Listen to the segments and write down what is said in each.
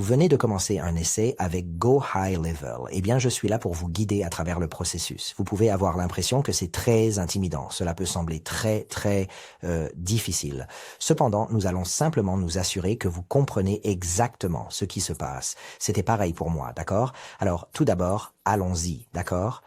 Vous venez de commencer un essai avec Go High Level. Eh bien, je suis là pour vous guider à travers le processus. Vous pouvez avoir l'impression que c'est très intimidant. Cela peut sembler très difficile. Cependant, nous allons simplement nous assurer que vous comprenez exactement ce qui se passe. C'était pareil pour moi, d'accord? Alors, tout d'abord, allons-y, d'accord?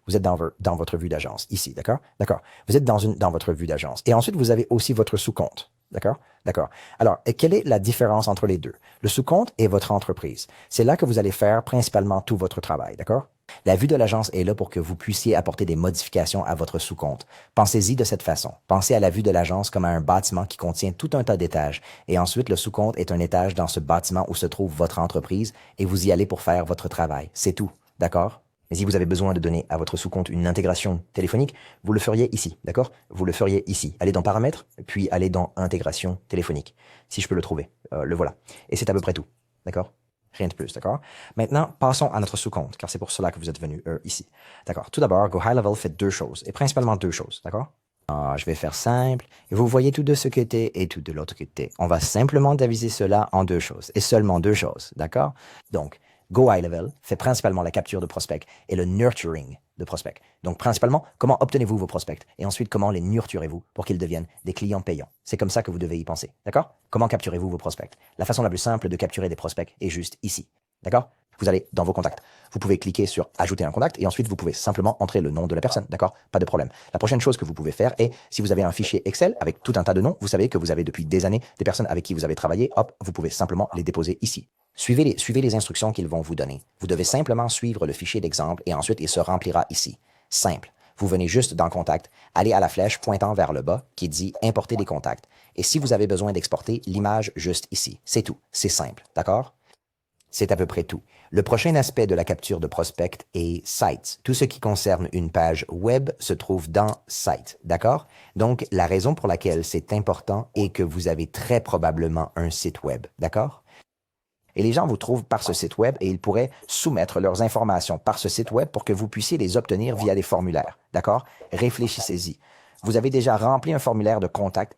Vous êtes dans votre vue d'agence, ici, d'accord? D'accord. Vous êtes dans votre vue d'agence. Et ensuite, vous avez aussi votre sous-compte. D'accord? D'accord. Alors, quelle est la différence entre les deux? Le sous-compte est votre entreprise. C'est là que vous allez faire principalement tout votre travail. D'accord? La vue de l'agence est là pour que vous puissiez apporter des modifications à votre sous-compte. Pensez-y de cette façon. Pensez à la vue de l'agence comme à un bâtiment qui contient tout un tas d'étages. Et ensuite, le sous-compte est un étage dans ce bâtiment où se trouve votre entreprise et vous y allez pour faire votre travail. C'est tout. D'accord? Mais si vous avez besoin de donner à votre sous-compte une intégration téléphonique, vous le feriez ici, d'accord? Vous le feriez ici. Allez dans Paramètres, puis allez dans Intégration téléphonique. Si je peux le trouver, le voilà. Et c'est à peu près tout, d'accord? Rien de plus, d'accord? Maintenant, passons à notre sous-compte, car c'est pour cela que vous êtes venu ici. D'accord. Tout d'abord, Go High Level fait deux choses, et principalement deux choses, d'accord? Je vais faire simple. Et vous voyez tout de ce côté et tout de l'autre côté. On va simplement diviser cela en deux choses, et seulement deux choses, d'accord? Donc, Go High Level fait principalement la capture de prospects et le nurturing de prospects. Donc, principalement, comment obtenez-vous vos prospects et ensuite, comment les nurturez-vous pour qu'ils deviennent des clients payants. C'est comme ça que vous devez y penser. D'accord? Comment capturez-vous vos prospects? La façon la plus simple de capturer des prospects est juste ici. D'accord? Vous allez dans vos contacts. Vous pouvez cliquer sur Ajouter un contact et ensuite, vous pouvez simplement entrer le nom de la personne. D'accord? Pas de problème. La prochaine chose que vous pouvez faire est, si vous avez un fichier Excel avec tout un tas de noms, vous savez que vous avez depuis des années des personnes avec qui vous avez travaillé. Hop, vous pouvez simplement les déposer ici. Suivez les instructions qu'ils vont vous donner. Vous devez simplement suivre le fichier d'exemple et ensuite il se remplira ici. Simple. Vous venez juste dans Contact, allez à la flèche pointant vers le bas qui dit Importer des contacts. Et si vous avez besoin d'exporter l'image juste ici. C'est tout. C'est simple. D'accord? C'est à peu près tout. Le prochain aspect de la capture de prospect est Sites. Tout ce qui concerne une page web se trouve dans Site. D'accord? Donc, la raison pour laquelle c'est important est que vous avez très probablement un site web. D'accord? Et les gens vous trouvent par ce site web et ils pourraient soumettre leurs informations par ce site web pour que vous puissiez les obtenir via des formulaires. D'accord? Réfléchissez-y. Vous avez déjà rempli un formulaire de contact.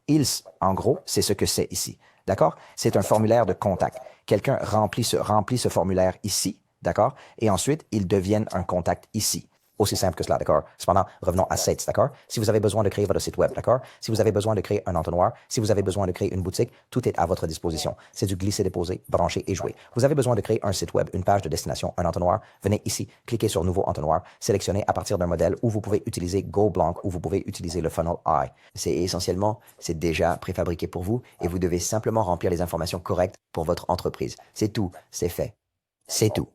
En gros, c'est ce que c'est ici. D'accord? C'est un formulaire de contact. Quelqu'un remplit ce formulaire ici. D'accord? Et ensuite, ils deviennent un contact ici. Aussi simple que cela, d'accord? Cependant, revenons à Sites, d'accord? Si vous avez besoin de créer votre site web, d'accord? Si vous avez besoin de créer un entonnoir, si vous avez besoin de créer une boutique, tout est à votre disposition. C'est du glisser-déposer, brancher et jouer. Vous avez besoin de créer un site web, une page de destination, un entonnoir, venez ici, cliquez sur Nouveau entonnoir, sélectionnez à partir d'un modèle où vous pouvez utiliser GoBlanc ou vous pouvez utiliser le Funnel Eye. C'est déjà préfabriqué pour vous et vous devez simplement remplir les informations correctes pour votre entreprise. C'est tout, c'est fait. C'est tout.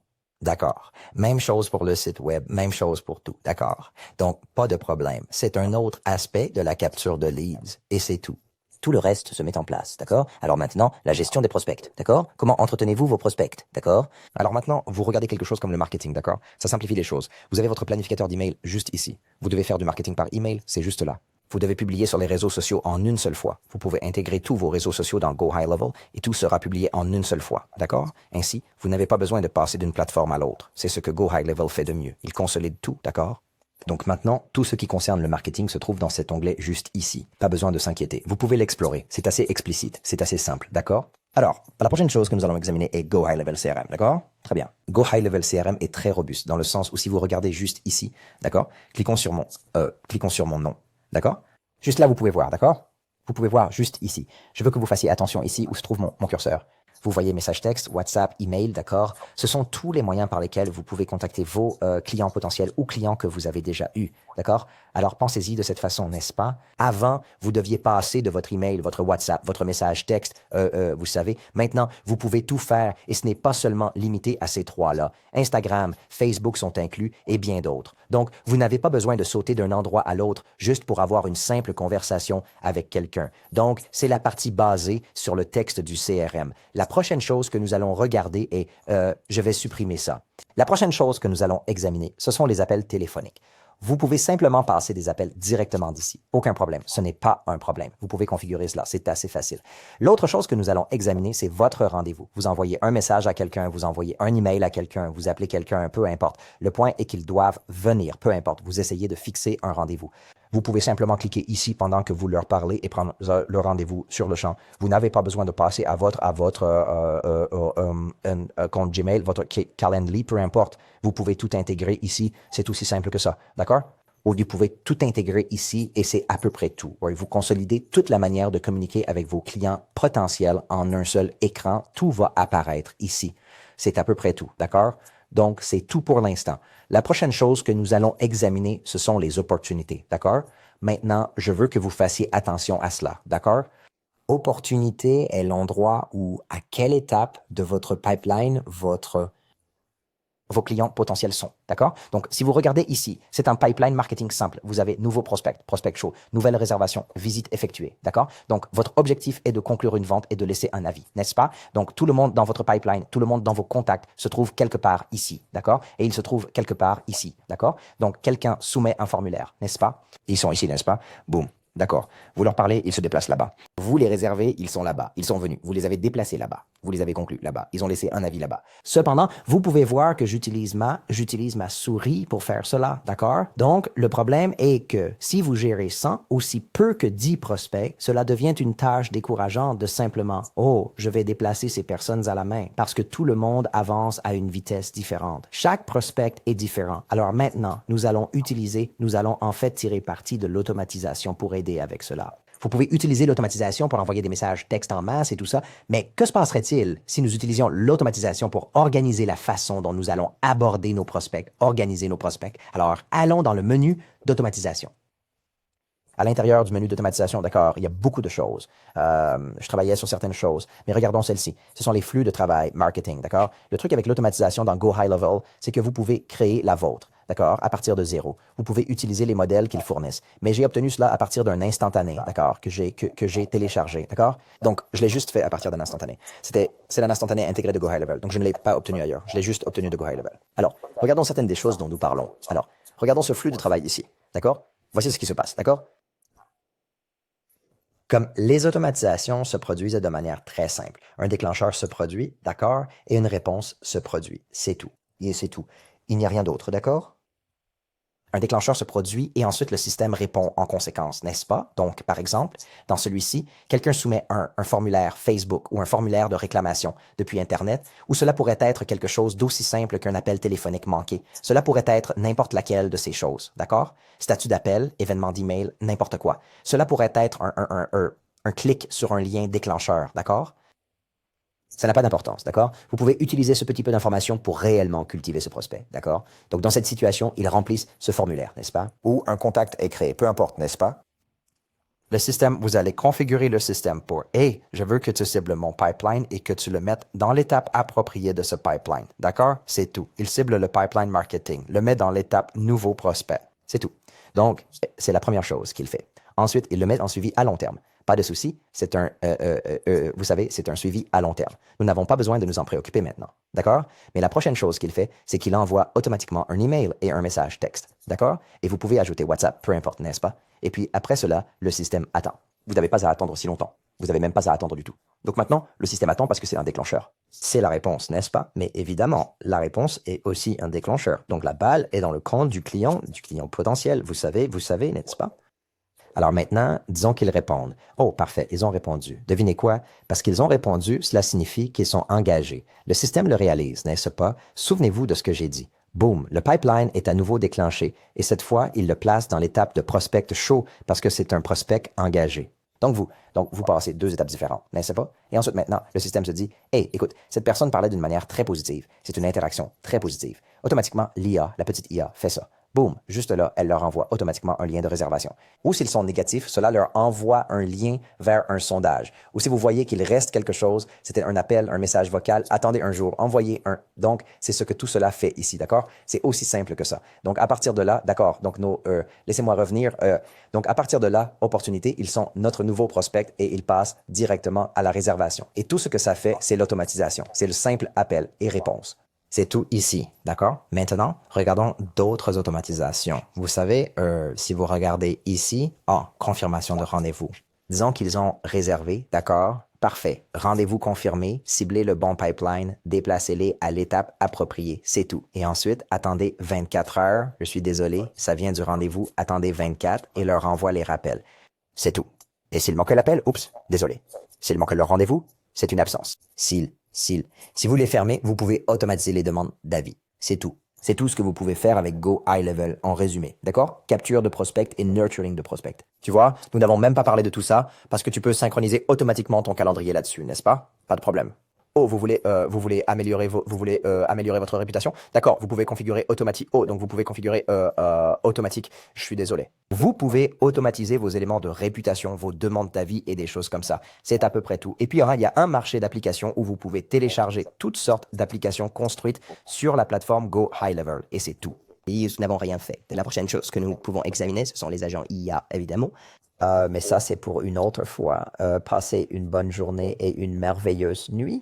D'accord. Même chose pour le site web, même chose pour tout. D'accord. Donc, pas de problème. C'est un autre aspect de la capture de leads et c'est tout. Tout le reste se met en place, d'accord? Alors maintenant, la gestion des prospects, d'accord? Comment entretenez-vous vos prospects, d'accord? Alors maintenant, vous regardez quelque chose comme le marketing, d'accord? Ça simplifie les choses. Vous avez votre planificateur d'email juste ici. Vous devez faire du marketing par email, c'est juste là. Vous devez publier sur les réseaux sociaux en une seule fois. Vous pouvez intégrer tous vos réseaux sociaux dans Go High Level et tout sera publié en une seule fois. D'accord? Ainsi, vous n'avez pas besoin de passer d'une plateforme à l'autre. C'est ce que Go High Level fait de mieux. Il consolide tout, d'accord? Donc maintenant, tout ce qui concerne le marketing se trouve dans cet onglet juste ici. Pas besoin de s'inquiéter. Vous pouvez l'explorer. C'est assez explicite. C'est assez simple, d'accord? Alors, la prochaine chose que nous allons examiner est Go High Level CRM, d'accord? Très bien. Go High Level CRM est très robuste dans le sens où si vous regardez juste ici, d'accord? Cliquons sur mon nom, d'accord? Juste là, vous pouvez voir, d'accord? Vous pouvez voir juste ici. Je veux que vous fassiez attention ici où se trouve mon curseur. Vous voyez message texte, WhatsApp, email, d'accord? Ce sont tous les moyens par lesquels vous pouvez contacter vos clients potentiels ou clients que vous avez déjà eus, d'accord? Alors pensez-y de cette façon, n'est-ce pas? Avant, vous deviez passer de votre email, votre WhatsApp, votre message texte, vous savez. Maintenant, vous pouvez tout faire et ce n'est pas seulement limité à ces trois-là. Instagram, Facebook sont inclus et bien d'autres. Donc, vous n'avez pas besoin de sauter d'un endroit à l'autre juste pour avoir une simple conversation avec quelqu'un. Donc, c'est la partie basée sur le texte du CRM. La prochaine chose que nous allons regarder est, je vais supprimer ça. La prochaine chose que nous allons examiner, ce sont les appels téléphoniques. Vous pouvez simplement passer des appels directement d'ici. Aucun problème. Ce n'est pas un problème. Vous pouvez configurer cela. C'est assez facile. L'autre chose que nous allons examiner, c'est votre rendez-vous. Vous envoyez un message à quelqu'un, vous envoyez un email à quelqu'un, vous appelez quelqu'un, peu importe. Le point est qu'ils doivent venir, peu importe. Vous essayez de fixer un rendez-vous. Vous pouvez simplement cliquer ici pendant que vous leur parlez et prendre le rendez-vous sur le champ. Vous n'avez pas besoin de passer à votre compte Gmail, votre Calendly, peu importe. Vous pouvez tout intégrer ici. C'est aussi simple que ça. D'accord? Ou vous pouvez tout intégrer ici et c'est à peu près tout. Ouais, vous consolidez toute la manière de communiquer avec vos clients potentiels en un seul écran. Tout va apparaître ici. C'est à peu près tout. D'accord? Donc, c'est tout pour l'instant. La prochaine chose que nous allons examiner, ce sont les opportunités. D'accord? Maintenant, je veux que vous fassiez attention à cela. D'accord? Opportunité est l'endroit où, à quelle étape de votre pipeline, vos clients potentiels sont. D'accord? Donc, si vous regardez ici, c'est un pipeline marketing simple. Vous avez nouveau prospect, prospect chaud, nouvelle réservation, visite effectuée. D'accord? Donc, votre objectif est de conclure une vente et de laisser un avis, n'est-ce pas? Donc, tout le monde dans votre pipeline, tout le monde dans vos contacts se trouve quelque part ici. D'accord? Et il se trouve quelque part ici. D'accord? Donc, quelqu'un soumet un formulaire, n'est-ce pas? Ils sont ici, n'est-ce pas? Boum. D'accord. Vous leur parlez, ils se déplacent là-bas. Vous les réservez, ils sont là-bas. Ils sont venus. Vous les avez déplacés là-bas. Vous les avez conclus là-bas. Ils ont laissé un avis là-bas. Cependant, vous pouvez voir que j'utilise ma souris pour faire cela. D'accord? Donc, le problème est que si vous gérez 100, aussi peu que 10 prospects, cela devient une tâche décourageante de simplement, oh, je vais déplacer ces personnes à la main parce que tout le monde avance à une vitesse différente. Chaque prospect est différent. Alors maintenant, nous allons en fait tirer parti de l'automatisation pour aider avec cela. Vous pouvez utiliser l'automatisation pour envoyer des messages texte en masse et tout ça, mais que se passerait-il si nous utilisions l'automatisation pour organiser la façon dont nous allons aborder nos prospects, organiser nos prospects? Alors, allons dans le menu d'automatisation. À l'intérieur du menu d'automatisation, d'accord, il y a beaucoup de choses. Je travaillais sur certaines choses, mais regardons celle-ci. Ce sont les flux de travail, marketing, d'accord? Le truc avec l'automatisation dans Go High Level, c'est que vous pouvez créer la vôtre, d'accord, à partir de zéro. Vous pouvez utiliser les modèles qu'ils fournissent. Mais j'ai obtenu cela à partir d'un instantané, d'accord, que j'ai téléchargé, d'accord? Donc, je l'ai juste fait à partir d'un instantané. C'est un instantané intégré de Go High Level, donc je ne l'ai pas obtenu ailleurs. Je l'ai juste obtenu de Go High Level. Alors, regardons certaines des choses dont nous parlons. Alors, regardons ce flux de travail ici, d'accord? Voici ce qui se passe, d'accord? Comme les automatisations se produisent de manière très simple. Un déclencheur se produit, d'accord, et une réponse se produit. C'est tout. Et c'est tout. Il n'y a rien d'autre, d'accord? Un déclencheur se produit et ensuite le système répond en conséquence, n'est-ce pas? Donc, par exemple, dans celui-ci, quelqu'un soumet un formulaire Facebook ou un formulaire de réclamation depuis Internet, ou cela pourrait être quelque chose d'aussi simple qu'un appel téléphonique manqué. Cela pourrait être n'importe laquelle de ces choses, d'accord? Statut d'appel, événement d'email, n'importe quoi. Cela pourrait être un clic sur un lien déclencheur, d'accord? Ça n'a pas d'importance, d'accord? Vous pouvez utiliser ce petit peu d'information pour réellement cultiver ce prospect, d'accord? Donc, dans cette situation, ils remplissent ce formulaire, n'est-ce pas? Ou un contact est créé, peu importe, n'est-ce pas? Le système, vous allez configurer le système pour « Hey, je veux que tu cibles mon pipeline et que tu le mettes dans l'étape appropriée de ce pipeline. » D'accord? C'est tout. Il cible le pipeline marketing, le met dans l'étape « Nouveau prospect ». C'est tout. Donc, c'est la première chose qu'il fait. Ensuite, il le met en suivi à long terme. Pas de souci, vous savez, c'est un suivi à long terme. Nous n'avons pas besoin de nous en préoccuper maintenant. D'accord? Mais la prochaine chose qu'il fait, c'est qu'il envoie automatiquement un email et un message texte. D'accord? Et vous pouvez ajouter WhatsApp, peu importe, n'est-ce pas? Et puis après cela, le système attend. Vous n'avez pas à attendre si longtemps. Vous n'avez même pas à attendre du tout. Donc maintenant, le système attend parce que c'est un déclencheur. C'est la réponse, n'est-ce pas? Mais évidemment, la réponse est aussi un déclencheur. Donc la balle est dans le camp du client potentiel. Vous savez, n'est-ce pas? Alors maintenant, disons qu'ils répondent. Oh, parfait, ils ont répondu. Devinez quoi? Parce qu'ils ont répondu, cela signifie qu'ils sont engagés. Le système le réalise, n'est-ce pas? Souvenez-vous de ce que j'ai dit. Boum, le pipeline est à nouveau déclenché et cette fois, il le place dans l'étape de prospect chaud parce que c'est un prospect engagé. Donc vous passez 2 étapes différentes, n'est-ce pas? Et ensuite maintenant, le système se dit, hey, écoute, cette personne parlait d'une manière très positive. C'est une interaction très positive. Automatiquement, l'IA, la petite IA, fait ça. Boum, juste là, elle leur envoie automatiquement un lien de réservation. Ou s'ils sont négatifs, cela leur envoie un lien vers un sondage. Ou si vous voyez qu'il reste quelque chose, c'était un appel, un message vocal, attendez un jour, envoyez un. Donc, c'est ce que tout cela fait ici, d'accord? C'est aussi simple que ça. Donc, à partir de là, d'accord, donc laissez-moi revenir. Donc, à partir de là, opportunité, ils sont notre nouveau prospect et ils passent directement à la réservation. Et tout ce que ça fait, c'est l'automatisation. C'est le simple appel et réponse. C'est tout ici, d'accord? Maintenant, regardons d'autres automatisations. Vous savez, si vous regardez ici, confirmation de rendez-vous. Disons qu'ils ont réservé, d'accord, Parfait. Rendez-vous confirmé, ciblez le bon pipeline, déplacez-les à l'étape appropriée. C'est tout. Et ensuite, attendez 24 heures. Je suis désolé, ça vient du rendez-vous. Attendez 24 et leur envoie les rappels. C'est tout. Et s'il manque l'appel, oups, désolé. S'il manque le rendez-vous, c'est une absence. Si vous les fermez, vous pouvez automatiser les demandes d'avis. C'est tout. C'est tout ce que vous pouvez faire avec Go High Level en résumé. D'accord? Capture de prospect et nurturing de prospect. Tu vois, nous n'avons même pas parlé de tout ça parce que tu peux synchroniser automatiquement ton calendrier là-dessus, n'est-ce pas? Pas de problème. Oh, vous voulez améliorer améliorer votre réputation? D'accord, vous pouvez configurer automatique. Oh, donc vous pouvez configurer automatique. Je suis désolé. Vous pouvez automatiser vos éléments de réputation, vos demandes d'avis et des choses comme ça. C'est à peu près tout. Et puis, il y a un marché d'applications où vous pouvez télécharger toutes sortes d'applications construites sur la plateforme Go High Level. Et c'est tout. Et nous n'avons rien fait. La prochaine chose que nous pouvons examiner, ce sont les agents IA, évidemment. Mais ça, c'est pour une autre fois. Passez une bonne journée et une merveilleuse nuit.